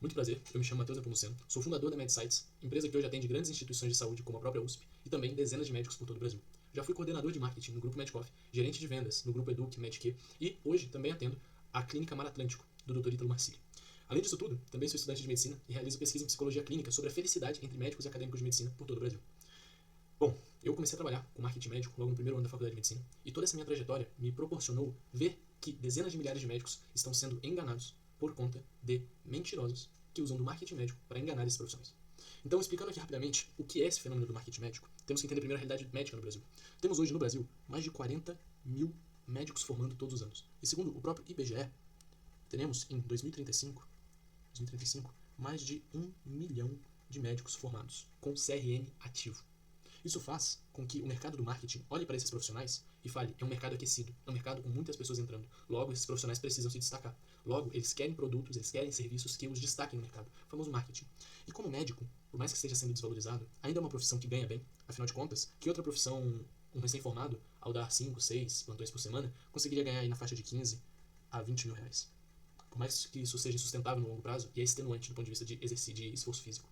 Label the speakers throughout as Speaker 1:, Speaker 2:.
Speaker 1: Muito prazer, eu me chamo Matheus Nepomuceno, sou fundador da MedSites, empresa que hoje atende grandes instituições de saúde como a própria USP e também dezenas de médicos por todo o Brasil. Já fui coordenador de marketing no Grupo Medcoff, gerente de vendas no Grupo Educ, Medque e hoje também atendo a Clínica Mar Atlântico, do Dr. Ítalo Marcilli. Além disso tudo, também sou estudante de medicina e realizo pesquisa em psicologia clínica sobre a felicidade entre médicos e acadêmicos de medicina por todo o Brasil. Bom, eu comecei a trabalhar com marketing médico logo no primeiro ano da faculdade de medicina e toda essa minha trajetória me proporcionou ver que dezenas de milhares de médicos estão sendo enganados por conta de mentirosos que usam do marketing médico para enganar esses profissionais. Então, explicando aqui rapidamente o que é esse fenômeno do marketing médico, temos que entender primeiro a realidade médica no Brasil. Temos hoje no Brasil mais de 40 mil médicos formando todos os anos. E segundo o próprio IBGE, teremos em 2035 mais de 1 milhão de médicos formados com CRM ativo. Isso faz com que o mercado do marketing olhe para esses profissionais e fale, é um mercado aquecido, é um mercado com muitas pessoas entrando. Logo, esses profissionais precisam se destacar. Logo, eles querem produtos, eles querem serviços que os destaquem no mercado. O famoso marketing. E como médico, por mais que esteja sendo desvalorizado, ainda é uma profissão que ganha bem. Afinal de contas, que outra profissão, um recém-formado, ao dar 5, 6 plantões por semana, conseguiria ganhar aí na faixa de 15 a 20 mil reais. Por mais que isso seja sustentável no longo prazo e é extenuante do ponto de vista de exercício, de esforço físico.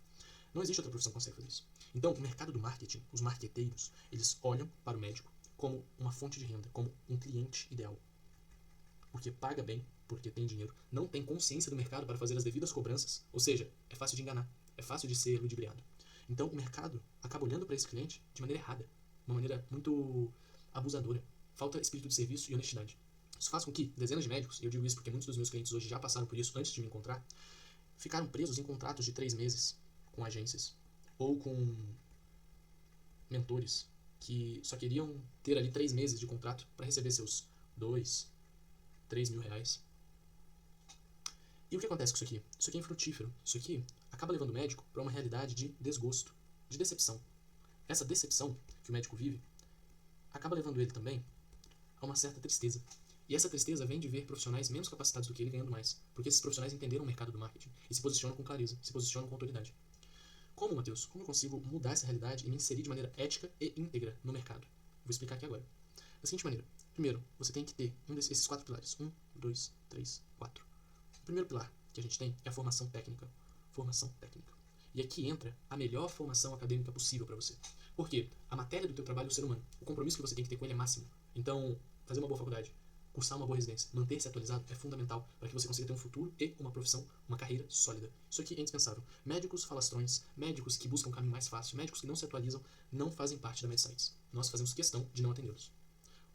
Speaker 1: Não existe outra profissão que consegue fazer isso. Então, o mercado do marketing, os marqueteiros, eles olham para o médico como uma fonte de renda, como um cliente ideal. Porque paga bem, porque tem dinheiro, não tem consciência do mercado para fazer as devidas cobranças, ou seja, é fácil de enganar, é fácil de ser ludibriado. Então, o mercado acaba olhando para esse cliente de maneira errada, uma maneira muito abusadora. Falta espírito de serviço e honestidade. Isso faz com que dezenas de médicos, e eu digo isso porque muitos dos meus clientes hoje já passaram por isso antes de me encontrar, ficaram presos em contratos de 3 meses com agências ou com mentores que só queriam ter ali 3 meses de contrato para receber seus 2, 3 mil reais. E o que acontece com isso aqui? Isso aqui é infrutífero. Isso aqui acaba levando o médico para uma realidade de desgosto, de decepção. Essa decepção que o médico vive acaba levando ele também a uma certa tristeza. E essa tristeza vem de ver profissionais menos capacitados do que ele ganhando mais, porque esses profissionais entenderam o mercado do marketing e se posicionam com clareza, se posicionam com autoridade. Como, Matheus? Como eu consigo mudar essa realidade e me inserir de maneira ética e íntegra no mercado? Vou explicar aqui agora. Da seguinte maneira. Primeiro, você tem que ter um desses 4 pilares. 1, 2, 3, 4. O primeiro pilar que a gente tem é a formação técnica. Formação técnica. E aqui entra a melhor formação acadêmica possível para você. Por quê? A matéria do teu trabalho é o ser humano. O compromisso que você tem que ter com ele é máximo. Então, fazer uma boa faculdade, cursar uma boa residência, manter-se atualizado é fundamental para que você consiga ter um futuro e uma profissão, uma carreira sólida. Isso aqui é indispensável. Médicos falastrões, médicos que buscam um caminho mais fácil, médicos que não se atualizam, não fazem parte da MedSites. Nós fazemos questão de não atendê-los.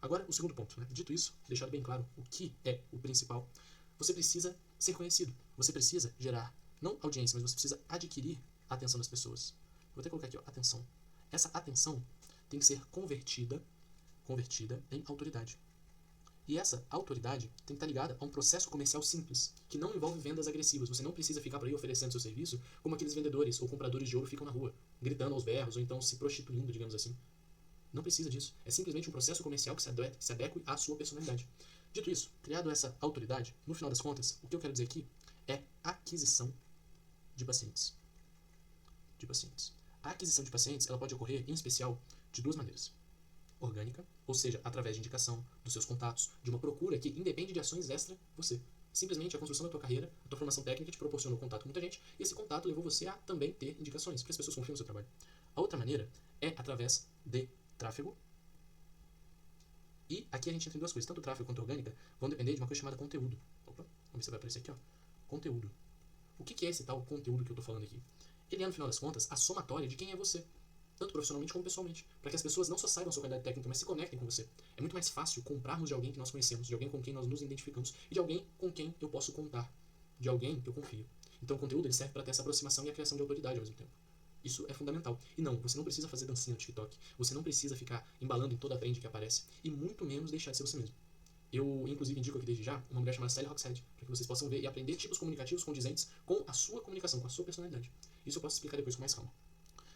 Speaker 1: Agora, o segundo ponto. Dito isso, deixado bem claro o que é o principal, você precisa ser conhecido. Você precisa gerar, não audiência, mas você precisa adquirir a atenção das pessoas. Vou até colocar aqui, atenção. Essa atenção tem que ser convertida em autoridade. E essa autoridade tem que estar ligada a um processo comercial simples, que não envolve vendas agressivas. Você não precisa ficar por aí oferecendo seu serviço como aqueles vendedores ou compradores de ouro ficam na rua, gritando aos berros ou então se prostituindo, digamos assim. Não precisa disso. É simplesmente um processo comercial que se adeque à sua personalidade. Dito isso, criado essa autoridade, no final das contas, o que eu quero dizer aqui é aquisição de pacientes. A aquisição de pacientes ela pode ocorrer, em especial, de 2 maneiras. Orgânica, ou seja, através de indicação, dos seus contatos, de uma procura que independe de ações extra você. Simplesmente a construção da tua carreira, a tua formação técnica te proporcionou contato com muita gente e esse contato levou você a também ter indicações, porque as pessoas confiam no seu trabalho. A outra maneira é através de tráfego. E aqui a gente entra em 2 coisas, tanto o tráfego quanto a orgânica vão depender de uma coisa chamada conteúdo. Opa, vamos ver se vai aparecer aqui, ó. Conteúdo. O que é esse tal conteúdo que eu estou falando aqui? Ele é, no final das contas, a somatória de quem é você, tanto profissionalmente como pessoalmente, para que as pessoas não só saibam a sua qualidade técnica, mas se conectem com você. É muito mais fácil comprarmos de alguém que nós conhecemos, de alguém com quem nós nos identificamos e de alguém com quem eu posso contar, de alguém que eu confio. Então o conteúdo ele serve para ter essa aproximação e a criação de autoridade ao mesmo tempo. Isso é fundamental. E não, você não precisa fazer dancinha no TikTok, você não precisa ficar embalando em toda a trend que aparece, e muito menos deixar de ser você mesmo. Eu, inclusive, indico aqui desde já uma mulher chamada Sally Hogshead, para que vocês possam ver e aprender tipos comunicativos condizentes com a sua comunicação, com a sua personalidade. Isso eu posso explicar depois com mais calma.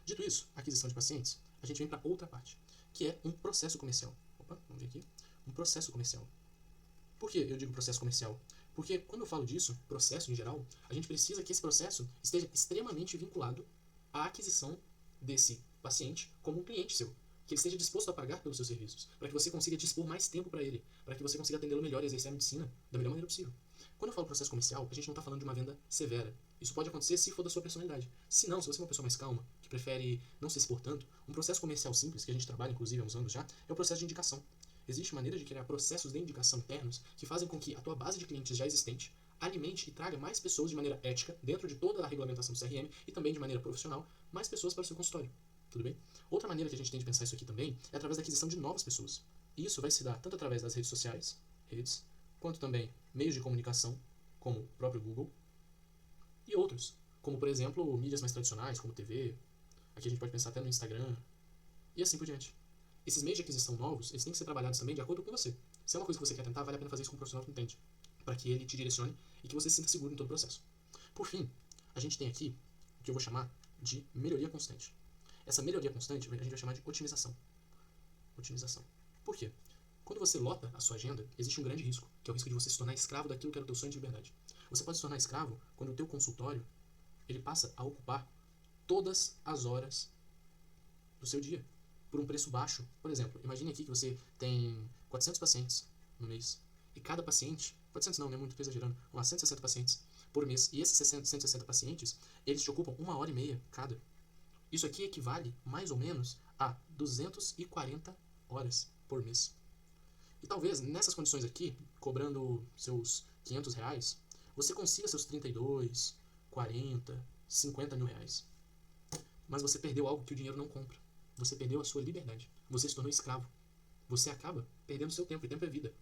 Speaker 1: Dito isso, aquisição de pacientes, a gente vem para outra parte, que é um processo comercial. Opa, vamos ver aqui. Um processo comercial. Por que eu digo processo comercial? Porque quando eu falo disso, processo em geral, a gente precisa que esse processo esteja extremamente vinculado à aquisição desse paciente como um cliente seu. Que ele esteja disposto a pagar pelos seus serviços, para que você consiga dispor mais tempo para ele, para que você consiga atendê-lo melhor e exercer a medicina da melhor maneira possível. Quando eu falo processo comercial, a gente não está falando de uma venda severa. Isso pode acontecer se for da sua personalidade. Se não, se você é uma pessoa mais calma, que prefere não se expor tanto, um processo comercial simples, que a gente trabalha inclusive há uns anos já, é o processo de indicação. Existe maneira de criar processos de indicação internos que fazem com que a tua base de clientes já existente alimente e traga mais pessoas de maneira ética, dentro de toda a regulamentação do CRM e também de maneira profissional, mais pessoas para o seu consultório. Tudo bem? Outra maneira que a gente tem de pensar isso aqui também é através da aquisição de novas pessoas. E isso vai se dar tanto através das redes sociais, quanto também meios de comunicação, como o próprio Google, e outros, como por exemplo mídias mais tradicionais, como TV, aqui a gente pode pensar até no Instagram, e assim por diante. Esses meios de aquisição novos, eles têm que ser trabalhados também de acordo com você. Se é uma coisa que você quer tentar, vale a pena fazer isso com um profissional que entende, para que ele te direcione e que você se sinta seguro em todo o processo. Por fim, a gente tem aqui o que eu vou chamar de melhoria constante. Essa melhoria constante a gente vai chamar de otimização. Otimização. Por quê? Quando você lota a sua agenda, existe um grande risco, que é o risco de você se tornar escravo daquilo que era o teu sonho de liberdade. Você pode se tornar escravo quando o teu consultório ele passa a ocupar todas as horas do seu dia, por um preço baixo. Por exemplo, imagine aqui que você tem 400 pacientes no mês, e cada paciente, 400 não, né, muito, estou exagerando, vamos lá, 160 pacientes por mês, e esses 160 pacientes, eles te ocupam 1h30 cada. Isso aqui equivale, mais ou menos, a 240 horas por mês. E talvez, nessas condições aqui, cobrando seus R$ 500, você consiga seus 32, 40, 50 mil reais. Mas você perdeu algo que o dinheiro não compra. Você perdeu a sua liberdade. Você se tornou escravo. Você acaba perdendo seu tempo, e tempo é vida.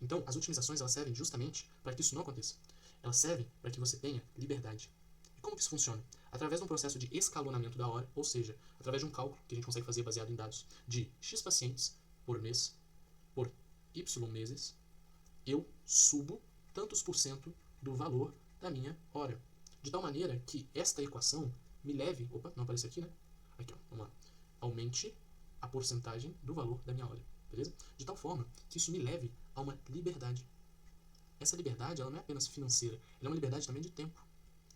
Speaker 1: Então, as otimizações elas servem justamente para que isso não aconteça. Elas servem para que você tenha liberdade. E como que isso funciona? Através de um processo de escalonamento da hora, ou seja, através de um cálculo que a gente consegue fazer baseado em dados de X pacientes por mês, por Y meses, eu subo tantos por cento do valor da minha hora. De tal maneira que esta equação me leve... Opa, não apareceu aqui, né? Aqui, ó, vamos lá. Aumente a porcentagem do valor da minha hora, beleza? De tal forma que isso me leve a uma liberdade. Essa liberdade, ela não é apenas financeira, ela é uma liberdade também de tempo.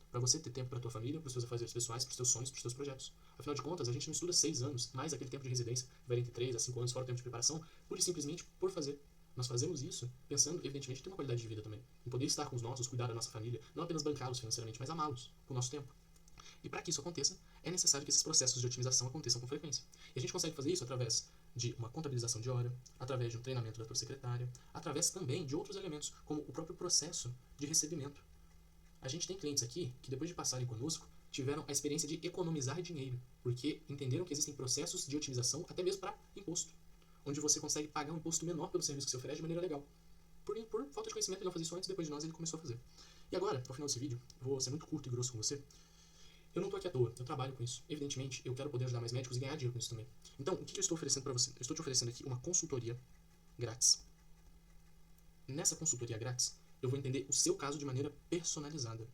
Speaker 1: Para você ter tempo para a tua família, para os seus afazeres pessoais, para os teus sonhos, para os teus projetos. Afinal de contas, a gente não estuda 6 anos, mais aquele tempo de residência, que vai entre 3 a 5 anos, fora o tempo de preparação, pura e simplesmente por fazer. Nós fazemos isso pensando, evidentemente, em ter uma qualidade de vida também. Em poder estar com os nossos, cuidar da nossa família, não apenas bancá-los financeiramente, mas amá-los com o nosso tempo. E para que isso aconteça, é necessário que esses processos de otimização aconteçam com frequência. E a gente consegue fazer isso através de uma contabilização de hora, através de um treinamento da tua secretária, através também de outros elementos, como o próprio processo de recebimento. A gente tem clientes aqui que, depois de passarem conosco, tiveram a experiência de economizar dinheiro, porque entenderam que existem processos de otimização até mesmo para imposto, onde você consegue pagar um imposto menor pelo serviço que você oferece de maneira legal. Por falta de conhecimento, ele não fazia isso antes, depois de nós ele começou a fazer. E agora, ao final desse vídeo, vou ser muito curto e grosso com você. Eu não estou aqui à toa, eu trabalho com isso. Evidentemente, eu quero poder ajudar mais médicos e ganhar dinheiro com isso também. Então, o que eu estou oferecendo para você? Eu estou te oferecendo aqui uma consultoria grátis. Nessa consultoria grátis, eu vou entender o seu caso de maneira personalizada.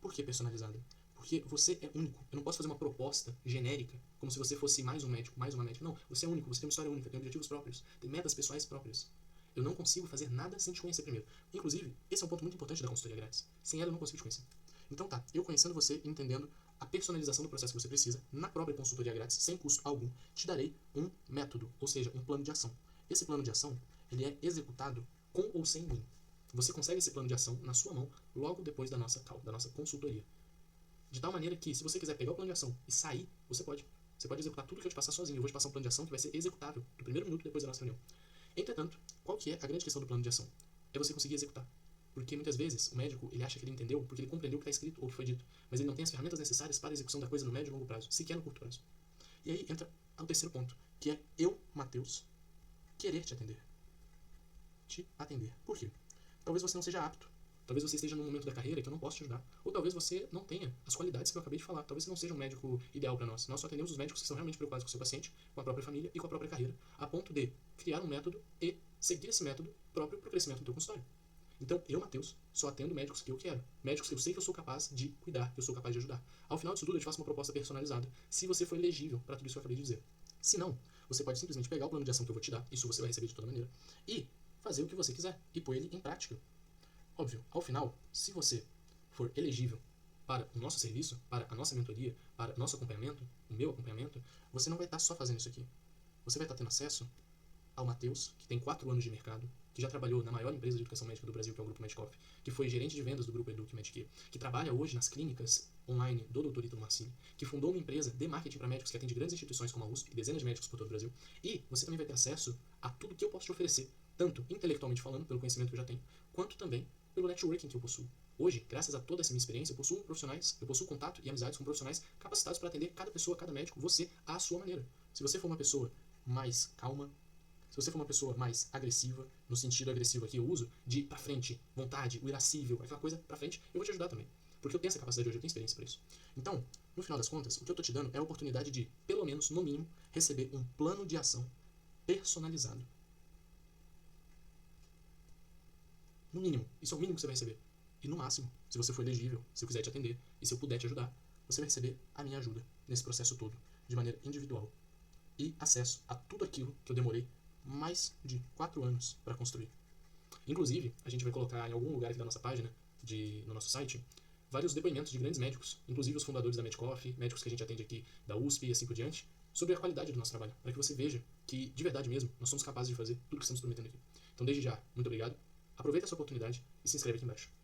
Speaker 1: Por que personalizada? Porque você é único. Eu não posso fazer uma proposta genérica, como se você fosse mais um médico, mais uma médica. Não, você é único, você tem uma história única, tem objetivos próprios, tem metas pessoais próprias. Eu não consigo fazer nada sem te conhecer primeiro. Inclusive, esse é um ponto muito importante da consultoria grátis. Sem ela, eu não consigo te conhecer. Então tá, eu conhecendo você, entendendo a personalização do processo que você precisa, na própria consultoria grátis, sem custo algum, te darei um método, ou seja, um plano de ação. Esse plano de ação, ele é executado com ou sem mim. Você consegue esse plano de ação na sua mão logo depois da nossa consultoria. De tal maneira que, se você quiser pegar o plano de ação e sair, você pode. Você pode executar tudo que eu te passar sozinho. Eu vou te passar um plano de ação que vai ser executável do primeiro minuto depois da nossa reunião. Entretanto, qual que é a grande questão do plano de ação? É você conseguir executar. Porque muitas vezes o médico ele acha que ele entendeu porque ele compreendeu o que está escrito ou o que foi dito, mas ele não tem as ferramentas necessárias para a execução da coisa no médio e longo prazo, sequer no curto prazo. E aí entra o terceiro ponto, que é eu, Matheus, querer te atender. Te atender. Por quê? Talvez você não seja apto. Talvez você esteja num momento da carreira que eu não posso te ajudar. Ou talvez você não tenha as qualidades que eu acabei de falar. Talvez você não seja um médico ideal para nós. Nós só atendemos os médicos que são realmente preocupados com o seu paciente, com a própria família e com a própria carreira, a ponto de criar um método e seguir esse método próprio para o crescimento do teu consultório. Então, eu, Matheus, só atendo médicos que eu quero. Médicos que eu sei que eu sou capaz de cuidar, que eu sou capaz de ajudar. Ao final disso tudo, eu te faço uma proposta personalizada, se você for elegível para tudo isso que eu acabei de dizer. Se não, você pode simplesmente pegar o plano de ação que eu vou te dar, isso você vai receber de toda maneira, e fazer o que você quiser, e pôr ele em prática. Óbvio, ao final, se você for elegível para o nosso serviço, para a nossa mentoria, para o nosso acompanhamento, o meu acompanhamento, você não vai estar só fazendo isso aqui. Você vai estar tendo acesso ao Matheus, que tem 4 anos de mercado, que já trabalhou na maior empresa de educação médica do Brasil, que é o Grupo Medcoff, que foi gerente de vendas do Grupo Educ Medq, que trabalha hoje nas clínicas online do Dr. Ítalo Marcilli, que fundou uma empresa de marketing para médicos que atende grandes instituições como a USP e dezenas de médicos por todo o Brasil. E você também vai ter acesso a tudo que eu posso te oferecer, tanto intelectualmente falando, pelo conhecimento que eu já tenho, quanto também pelo networking que eu possuo. Hoje, graças a toda essa minha experiência, eu possuo contato e amizades com profissionais capacitados para atender cada pessoa, cada médico, você, à sua maneira. Se você for uma pessoa mais calma, se você for uma pessoa mais agressiva, no sentido agressivo aqui eu uso, de ir pra frente, vontade, o irascível, aquela coisa pra frente, eu vou te ajudar também. Porque eu tenho essa capacidade hoje, eu tenho experiência para isso. Então, no final das contas, o que eu tô te dando é a oportunidade de, pelo menos, no mínimo, receber um plano de ação personalizado. No mínimo. Isso é o mínimo que você vai receber. E no máximo, se você for elegível, se eu quiser te atender e se eu puder te ajudar, você vai receber a minha ajuda nesse processo todo, de maneira individual. E acesso a tudo aquilo que eu demorei mais de 4 anos para construir. Inclusive, a gente vai colocar em algum lugar aqui da nossa página, no nosso site, vários depoimentos de grandes médicos, inclusive os fundadores da Medcoff, médicos que a gente atende aqui da USP e assim por diante, sobre a qualidade do nosso trabalho, para que você veja que, de verdade mesmo, nós somos capazes de fazer tudo o que estamos prometendo aqui. Então, desde já, muito obrigado, aproveita essa oportunidade e se inscreve aqui embaixo.